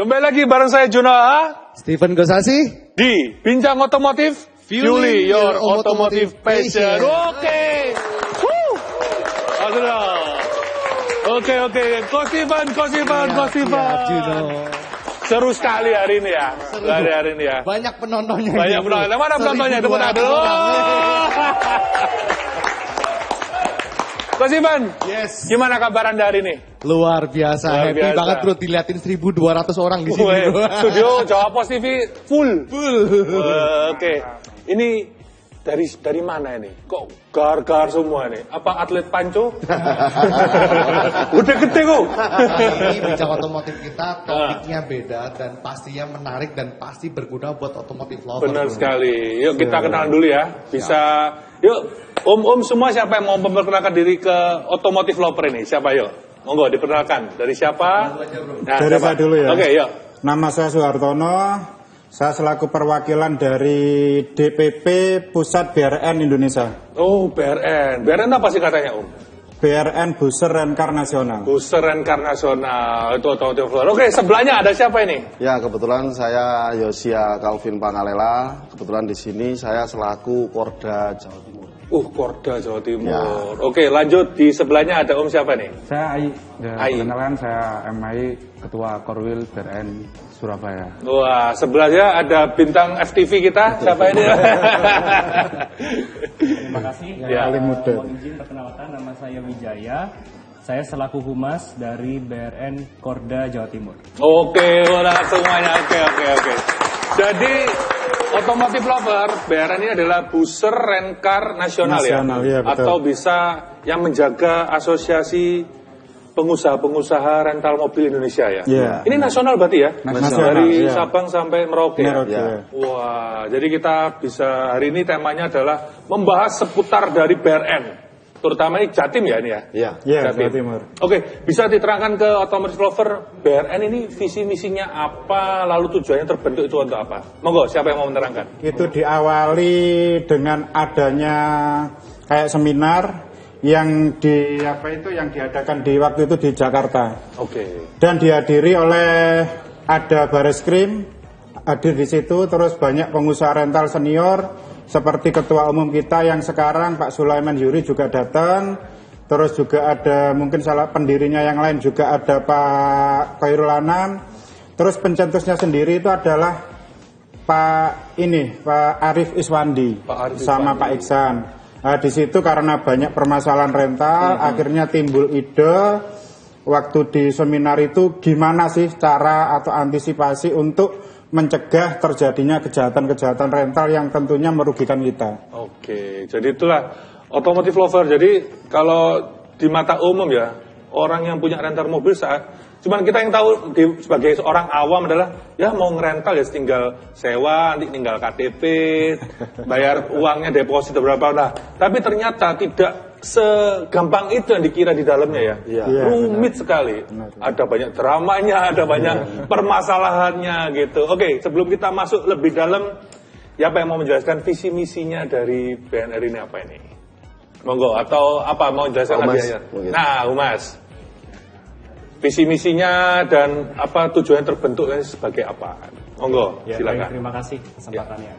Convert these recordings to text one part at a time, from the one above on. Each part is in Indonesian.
Kembali lagi bareng saya Junoa, Steven Gosasi di Bincang Otomotif, Fueling Your Automotive Passion. Oke. Oke. Kosipan. Seru sekali hari ini ya. Hari ini ya. Banyak penontonnya. Banyak penonton. Mana penontonnya? Tepuk tangan dulu. Kosipan, Yes. gimana kabar Anda hari ini? Luar biasa. Luar Happy biasa. banget bro. Diliatin 1.200 orang di sini. Weh, Bro. studio Jawa Pos TV full. Oke. Ini dari mana ini? Kok gar-gar semua nih? Apa atlet panco? Udah gede kok. Ini bincang otomotif kita topiknya beda dan pastinya menarik dan pasti berguna buat otomotif lover. Benar bro. sekali. Yuk kita kenalan dulu ya. Bisa. Yuk, om semua siapa yang mau memperkenalkan diri ke otomotif lover ini? Siapa yuk? Monggo diperkenalkan. Dari siapa? Nah, Dari saya dulu ya. Oke, yuk. Nama saya Suhartono. Saya selaku perwakilan dari DPP Pusat BRN Indonesia. Oh, BRN. BRN apa sih katanya, Om? BRN Booster Rencar Nasional. Booster Rencar Nasional. Itu otomotif lover. Oke, sebelahnya ada siapa ini? Ya, kebetulan saya Yosia Calvin Pangalela. Kebetulan di sini saya selaku Korda Jawa Timur. Korda Jawa Timur. Ya. Oke, lanjut di sebelahnya ada Om siapa nih? Saya Ai, Ai. perkenalan saya MAI, Ketua Korwil BRN Surabaya. Wah, sebelahnya ada bintang FTV kita. Siapa ini? Terima kasih. Ya. Paling muda. Mohon izin perkenalkan, nama saya Wijaya. Saya selaku humas dari BRN Korda Jawa Timur. Oke, udah semuanya. Oke. Jadi otomotif lover BRN ini adalah Booster Rencar Nasional ya? Nasional, iya, betul. Atau bisa yang menjaga asosiasi pengusaha rental mobil Indonesia ya? Iya. Ini nasional berarti ya? Nasional, Dari iya. Sabang sampai Merauke. Ya? Merauke. Ya. Wah, jadi kita bisa hari ini temanya adalah membahas seputar dari BRN, terutama ini Jatim ya ini ya. Ya. Iya, Jawa Timur. Oke, bisa diterangkan ke otomotif lover BRN ini visi misinya apa, lalu tujuannya terbentuk itu untuk apa? Monggo, siapa yang mau menerangkan? Itu diawali dengan adanya kayak seminar yang diadakan di waktu itu di Jakarta. Oke. Dan dihadiri oleh ada Bareskrim hadir di situ, terus banyak pengusaha rental senior seperti ketua umum kita yang sekarang Pak Sulaiman Yuri juga datang, terus juga ada mungkin salah pendirinya yang lain juga ada Pak Khairul Anam, terus pencetusnya sendiri itu adalah Pak Arif Iswandi Pak Arif sama Iswandi. Pak Iksan. Nah, di situ karena banyak permasalahan rental, akhirnya timbul ide waktu di seminar itu gimana sih cara atau antisipasi untuk mencegah terjadinya kejahatan-kejahatan rental yang tentunya merugikan kita. Oke, jadi itulah otomotif lover. Jadi kalau di mata umum ya, orang yang punya rental mobil cuman kita yang tahu sebagai seorang awam adalah ya mau ngerental ya tinggal sewa, nanti tinggal KTP, bayar uangnya deposit berapa lah. Tapi ternyata tidak segampang itu yang dikira di dalamnya ya. Iya. Rumit sekali. Ada banyak dramanya, ada banyak permasalahannya gitu. Oke, sebelum kita masuk lebih dalam, siapa yang mau menjelaskan visi misinya dari BNR ini apa ini? Monggo, atau apa mau jelaskan Humas, lagi aja? mungkin. Nah, Humas. Visi misinya dan apa tujuannya terbentuknya sebagai apa? Monggo, Ya, silakan. baik, terima kasih kesempatannya.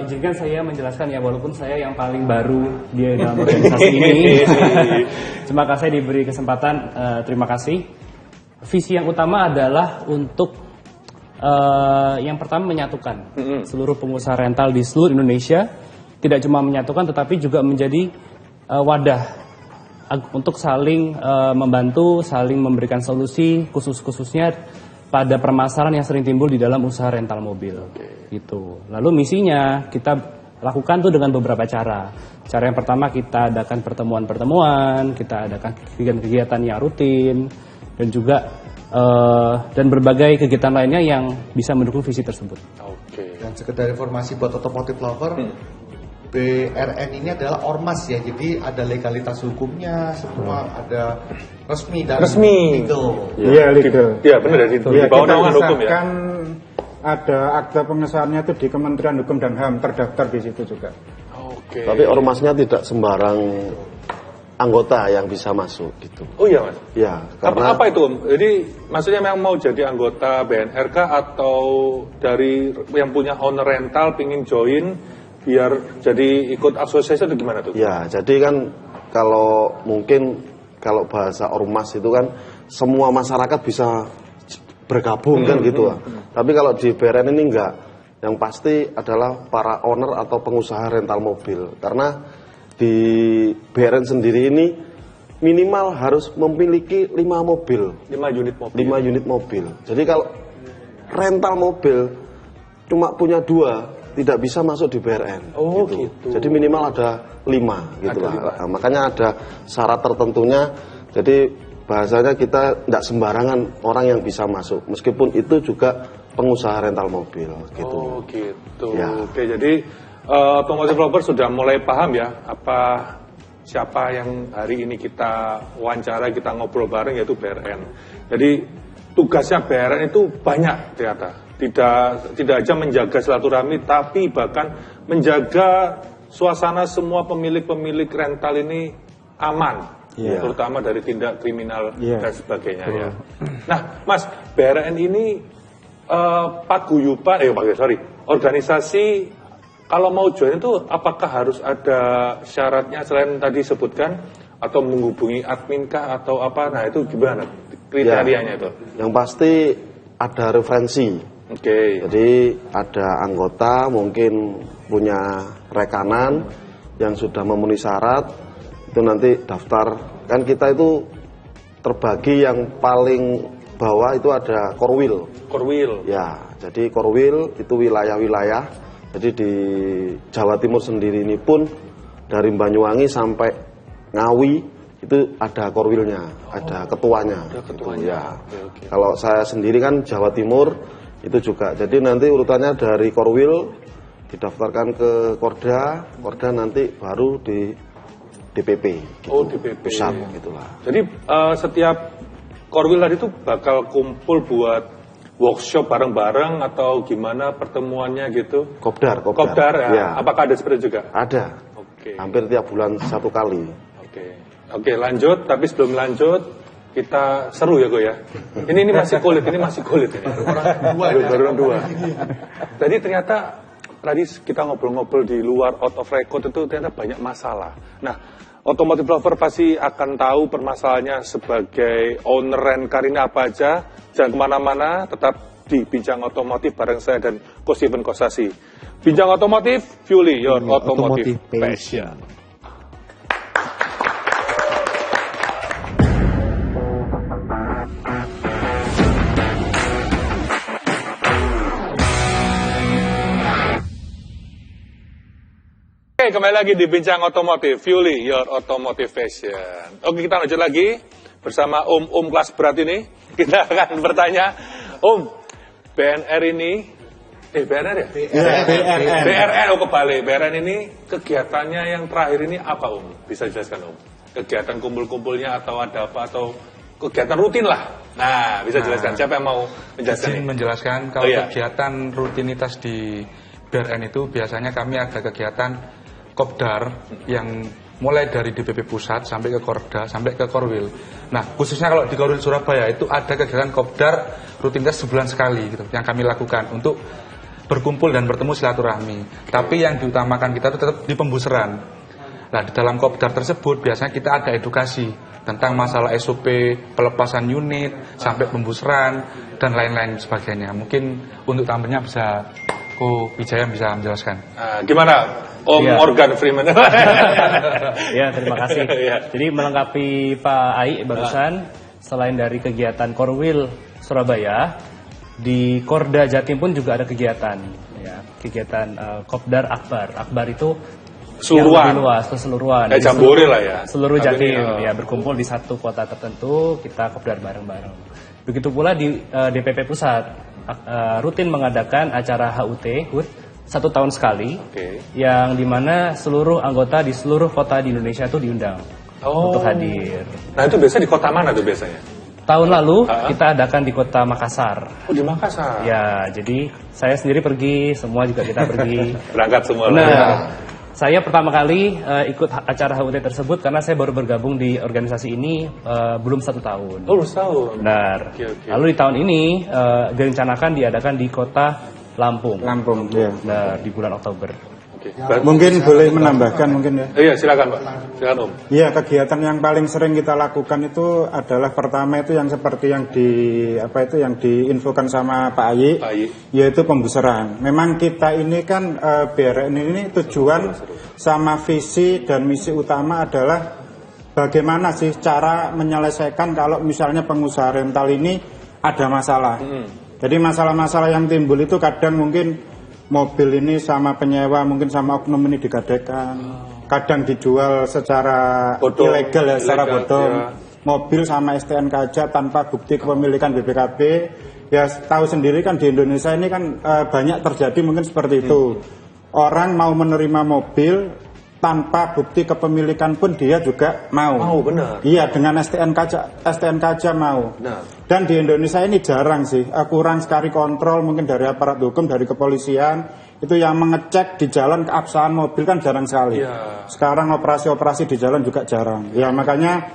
Izinkan saya menjelaskan ya, walaupun saya yang paling baru di dalam organisasi ini. Terima kasih diberi kesempatan, terima kasih. Visi yang utama adalah untuk yang pertama menyatukan seluruh pengusaha rental di seluruh Indonesia. Tidak cuma menyatukan tetapi juga menjadi wadah untuk saling membantu, saling memberikan solusi khususnya pada permasalahan yang sering timbul di dalam usaha rental mobil. Gitu. Lalu misinya kita lakukan tuh dengan beberapa cara. Cara yang pertama kita adakan pertemuan-pertemuan, kita adakan kegiatan-kegiatan yang rutin dan juga dan berbagai kegiatan lainnya yang bisa mendukung visi tersebut. Oke. Dan sekedar informasi buat otomotif lover, BRN ini adalah ormas ya, jadi ada legalitas hukumnya, semua ada resmi dan Resmi. legal. Iya, legal. Iya, benar dari di Iya, bawah kita naungan hukum ya. disahkan ada akta pengesahannya itu di Kementerian Hukum dan HAM, terdaftar di situ juga. Oke. Tapi ormasnya tidak sembarang anggota yang bisa masuk gitu. Oh iya Mas. Ya, karena Apa itu Om? Jadi maksudnya memang mau jadi anggota BNRK atau dari yang punya owner rental pingin join biar jadi ikut asosiasi atau gimana tuh? ya, jadi kan kalau mungkin kalau bahasa ormas itu kan semua masyarakat bisa bergabung kan gitu. Tapi kalau di BRN ini enggak. Yang pasti adalah para owner atau pengusaha rental mobil. Karena di BRN sendiri ini minimal harus memiliki 5 mobil. 5 unit mobil. 5 unit mobil. Jadi kalau rental mobil cuma punya 2, tidak bisa masuk di BRN. Oh gitu. Jadi minimal ada 5 gitu lah. Nah, makanya ada syarat tertentunya. Jadi bahasanya kita tidak sembarangan orang yang bisa masuk. Meskipun itu juga pengusaha rental mobil gitu. Oh gitu. Ya. Oke, jadi Automotive Lover sudah mulai paham ya siapa yang hari ini kita wawancara, kita ngobrol bareng, yaitu BRN. Jadi tugasnya BRN itu banyak ternyata. Tidak aja menjaga silaturahmi, tapi bahkan menjaga suasana semua pemilik-pemilik rental ini aman. Terutama dari tindak kriminal dan sebagainya. Ya. Nah, Mas, BRN ini organisasi kalau mau join itu apakah harus ada syaratnya selain tadi sebutkan atau menghubungi admin kah atau apa? Nah itu gimana kriterianya itu? Yang pasti ada referensi. Oke. Jadi ada anggota mungkin punya rekanan yang sudah memenuhi syarat, itu nanti daftar. Kan kita itu terbagi yang paling bawah itu ada Korwil. Korwil. Ya, jadi Korwil itu wilayah-wilayah. Jadi di Jawa Timur sendiri ini pun dari Banyuwangi sampai Ngawi itu ada Korwilnya, ada ketuanya. Ada ketuanya. Ya. Oke. Kalau saya sendiri kan Jawa Timur itu juga. Jadi nanti urutannya dari Korwil didaftarkan ke Korda, Korda nanti baru di DPP. Gitu. Oh, DPP. Pusat gitulah. Jadi setiap Korwil tadi itu bakal kumpul buat workshop bareng-bareng atau gimana pertemuannya gitu? Kopdar ya. Ya. Apakah ada seperti itu juga? Ada. Oke. Hampir tiap bulan 1 kali. Oke, lanjut. Tapi sebelum lanjut, kita seru ya, Go ya. Ini masih kulit ini. Baru dua. Tadi ternyata kita ngobrol-ngobrol di luar out of record itu ternyata banyak masalah. Nah, Automotive Lover pasti akan tahu permasalahannya sebagai owner rencar ini apa aja. Jangan kemana-mana, tetap di Bincang Otomotif bareng saya dan Ko Steven Kosasi. Bincang Otomotif, Fueling your automotive passion. Oke, kembali lagi di Bincang Otomotif, Fueling your automotive passion. Oke, kita lanjut lagi bersama Om kelas berat ini. Kita akan bertanya, Om, BNR ini, BNR ya? BRN, kebalik. BRN ini kegiatannya yang terakhir ini apa, Om? Bisa jelaskan, Om? Kegiatan kumpul-kumpulnya atau ada apa, atau kegiatan rutin lah? Nah, bisa jelaskan. Siapa yang mau menjelaskan? Izin menjelaskan, kalau kegiatan rutinitas di BRN itu biasanya kami ada kegiatan Kopdar yang mulai dari DPP Pusat sampai ke Korda, sampai ke Korwil. Nah, khususnya kalau di Korwil Surabaya itu ada kegiatan Kopdar rutinitas sebulan sekali gitu, yang kami lakukan untuk berkumpul dan bertemu silaturahmi. Tapi yang diutamakan kita itu tetap di pembuseran. Nah, di dalam Kopdar tersebut biasanya kita ada edukasi tentang masalah SOP, pelepasan unit, sampai pembuseran, dan lain-lain sebagainya. Mungkin untuk tampilnya bisa Ko Wijaya bisa menjelaskan. Gimana, Om Morgan Freeman? Ya, terima kasih. Jadi melengkapi Pak Ai barusan, selain dari kegiatan Korwil Surabaya, di Korda Jatim pun juga ada kegiatan. Ya, kegiatan Kopdar Akbar. Akbar itu Seluruhan. Yang luas, keseluruhan. Jambore lah ya. Seluruh Jatim ya berkumpul di satu kota tertentu, kita kopdar bareng-bareng. Begitu pula di DPP Pusat rutin mengadakan acara HUT satu tahun sekali, yang dimana seluruh anggota di seluruh kota di Indonesia itu diundang untuk hadir. Nah itu biasanya di kota mana tuh biasanya? Tahun lalu kita adakan di kota Makassar. Oh di Makassar? Ya, jadi saya sendiri pergi, semua juga kita pergi. Berangkat semua. Nah, Saya pertama kali ikut acara HUT tersebut karena saya baru bergabung di organisasi ini belum 1 tahun. Oh, belum tahu. Benar. Oke. Lalu di tahun ini direncanakan diadakan di kota Lampung. Lampung, ya. Nah, di bulan Oktober. Oke. Mungkin boleh menambahkan mungkin ya. Iya, silakan Pak. Silakan Om. Iya, kegiatan yang paling sering kita lakukan itu adalah pertama itu yang seperti yang yang diinfokan sama Pak Ayi, yaitu pembuseran. Memang kita ini kan BRN ini tujuan sama visi dan misi utama adalah bagaimana sih cara menyelesaikan kalau misalnya pengusaha rental ini ada masalah. Jadi masalah-masalah yang timbul itu kadang mungkin mobil ini sama penyewa, mungkin sama oknum ini digadekan. Kadang dijual secara ilegal ya, secara bodong. Ya. Mobil sama STNK aja tanpa bukti kepemilikan BPKB. Ya tahu sendiri kan di Indonesia ini kan banyak terjadi mungkin seperti itu. Orang mau menerima mobil tanpa bukti kepemilikan pun dia juga mau. Mau, benar. Iya, dengan STNK aja mau. Benar. Dan di Indonesia ini jarang sih, kurang sekali kontrol mungkin dari aparat hukum, dari kepolisian, itu yang mengecek di jalan keabsahan mobil kan jarang sekali. Ya. Sekarang operasi-operasi di jalan juga jarang. Ya makanya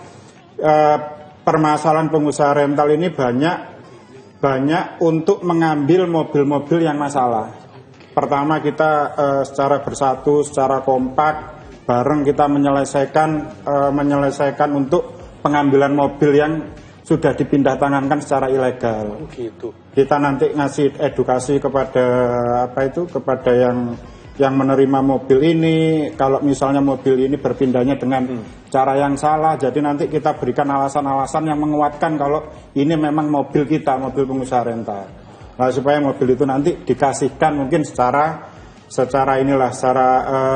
permasalahan pengusaha rental ini banyak untuk mengambil mobil-mobil yang masalah. Pertama kita secara bersatu, secara kompak, bareng kita menyelesaikan untuk pengambilan mobil yang sudah dipindah tangankan secara ilegal. Gitu. Kita nanti ngasih edukasi kepada kepada yang menerima mobil ini. Kalau misalnya mobil ini berpindahnya dengan cara yang salah, jadi nanti kita berikan alasan-alasan yang menguatkan kalau ini memang mobil kita, mobil pengusaha rental. Nah, supaya mobil itu nanti dikasihkan mungkin secara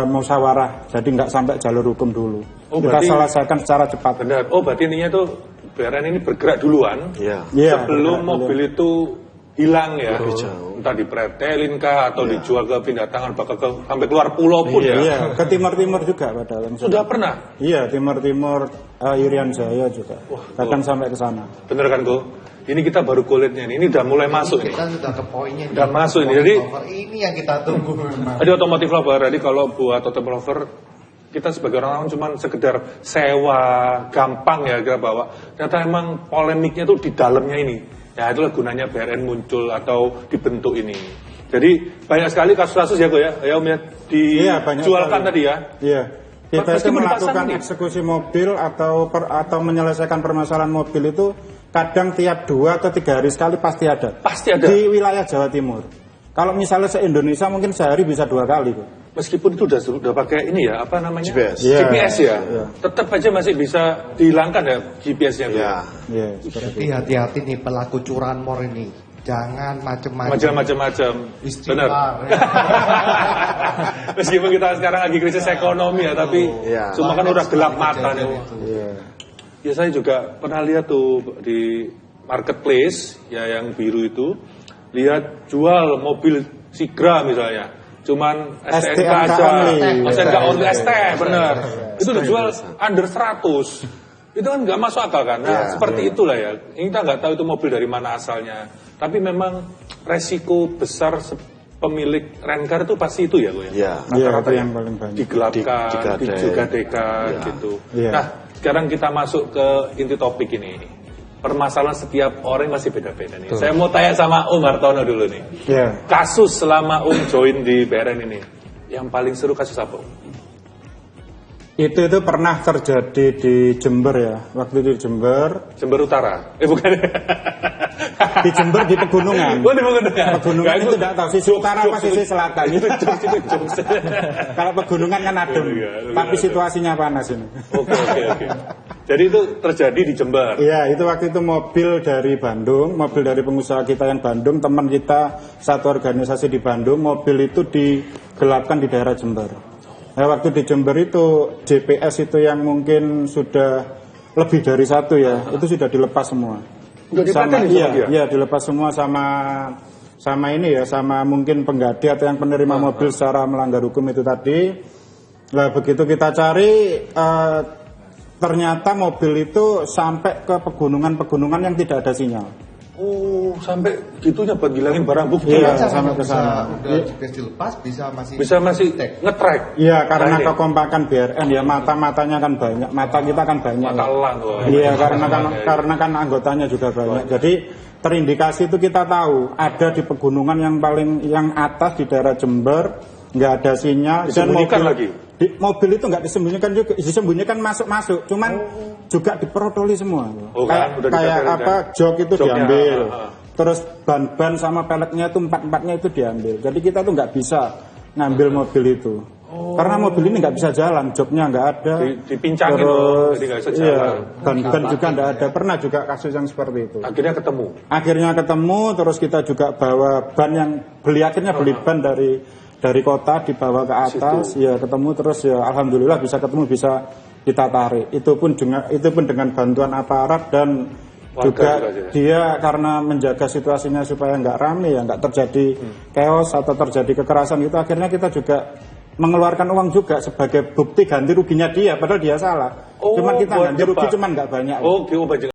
musyawarah, jadi nggak sampai jalur hukum dulu. Kita selesaikan secara cepat. Benar. Oh, berarti intinya tuh BRN ini bergerak duluan sebelum mobil itu hilang ya. Entah dipretelin kah atau dijual ke pindah tangan, bahkan sampai keluar pulau pun ya. Iya, ke timur-timur juga padahal. Sudah pernah? Iya, timur-timur Irian Jaya juga. Kadang sampai ke sana. Bener kan, Go? Ini kita baru kulitnya nih. Ini udah mulai masuk nih. Kita sudah ke poinnya. Udah masuk ini. Jadi ini yang kita tunggu memang. Jadi otomotif lover. Jadi kalau buat otomotif lover, kita sebagai orang cuma sekedar sewa, gampang ya kita bawa. Ternyata emang polemiknya tuh di dalamnya ini. Ya itulah gunanya BRN muncul atau dibentuk ini. Jadi banyak sekali kasus-kasus ya Go ya. Ya Om ya dijualkan tadi ya. Iya. Kita itu melakukan eksekusi mobil atau menyelesaikan permasalahan mobil itu kadang tiap 2 atau 3 hari sekali pasti ada. Pasti ada. Di wilayah Jawa Timur. Kalau misalnya se-Indonesia mungkin sehari bisa 2 kali kok. Meskipun itu udah pakai ini ya, apa namanya? GPS. GPS ya. Tetap aja masih bisa dihilangkan ya GPS-nya. Jadi hati-hati nih pelaku curanmor ini. Jangan macam-macam. Macam-macam. Benar. Meskipun kita sekarang lagi krisis ekonomi ya, tapi semua kan udah gelap mata nih. Ya saya juga pernah lihat tuh di marketplace ya yang biru itu, lihat jual mobil Sigra misalnya, cuman STNK aja, STNK only ST, bener. Itu udah jual under 100. Itu kan nggak masuk akal kan? Nah, seperti itulah ya. Kita nggak tahu itu mobil dari mana asalnya. Tapi memang resiko besar pemilik rencar itu pasti itu ya, Gue ya. Rata-rata yang paling banyak digelapkan, digadekan gitu. Nah, sekarang kita masuk ke inti topik ini. Permasalahan setiap orang masih beda-beda nih. Saya mau tanya sama Om Hartono dulu nih. Kasus selama join di BRN ini, yang paling seru kasus apa? Itu pernah terjadi di Jember ya. Waktu itu di Jember. Jember Utara? Bukan. Di Jember di pegunungan. Oh, di pegunungan. Pegunungan itu tidak tahu sisi utara apa sisi selatan. Itu jokes. Kalau pegunungan kan adem, tapi situasinya panas ini. Oke. Jadi itu terjadi di Jember. Iya, itu waktu itu mobil dari Bandung, mobil dari pengusaha kita yang Bandung, teman kita satu organisasi di Bandung, mobil itu digelapkan di daerah Jember. Nah, waktu di Jember itu GPS itu yang mungkin sudah lebih dari 1 ya, itu sudah dilepas semua. Dilepas semua sama ini ya, sama mungkin pengganti atau yang penerima mobil secara melanggar hukum itu tadi. Nah, begitu kita cari ternyata mobil itu sampai ke pegunungan-pegunungan yang tidak ada sinyal. Oh, sampai gitunya buat gilangin barang bukti Iya, ya. sampai ke sana. Udah GPS dilepas bisa masih Bisa nge-track. Iya, karena Nah, ini. kekompakan BRN ya mata-matanya kan banyak, mata kita kan banyak. Mata ya. elang. Wah. Iya, Mata-mata. karena kan anggotanya juga banyak. Jadi terindikasi itu kita tahu ada di pegunungan yang atas di daerah Jember nggak ada sinyal Disembunyikan lagi? Mobil itu nggak disembunyikan juga, disembunyikan masuk, cuman juga diprotoli semua. Oh, kan? Udah Kayak dicari, apa kan? jok itu Joknya, diambil, ah. terus ban-ban sama peleknya itu empat-empatnya itu diambil. Jadi kita tuh nggak bisa ngambil mobil itu. Karena mobil ini nggak bisa jalan, joknya nggak ada. Dipincangin loh, Terus, jadi nggak bisa iya, jalan. ban-ban juga nggak ada. Pernah juga kasus yang seperti itu. Akhirnya ketemu. Akhirnya ketemu, terus kita juga bawa ban yang akhirnya beli ban dari kota dibawa ke atas, ya ketemu terus ya alhamdulillah bisa ketemu, bisa kita tarik. Itu pun dengan bantuan aparat dan Warga juga ya. dia karena menjaga situasinya supaya nggak rame ya, nggak terjadi chaos atau terjadi kekerasan itu, akhirnya kita juga mengeluarkan uang juga sebagai bukti ganti ruginya dia, padahal dia salah. Oh, cuman kita buat ganti rugi jebak. cuman nggak banyak. Oh, oke,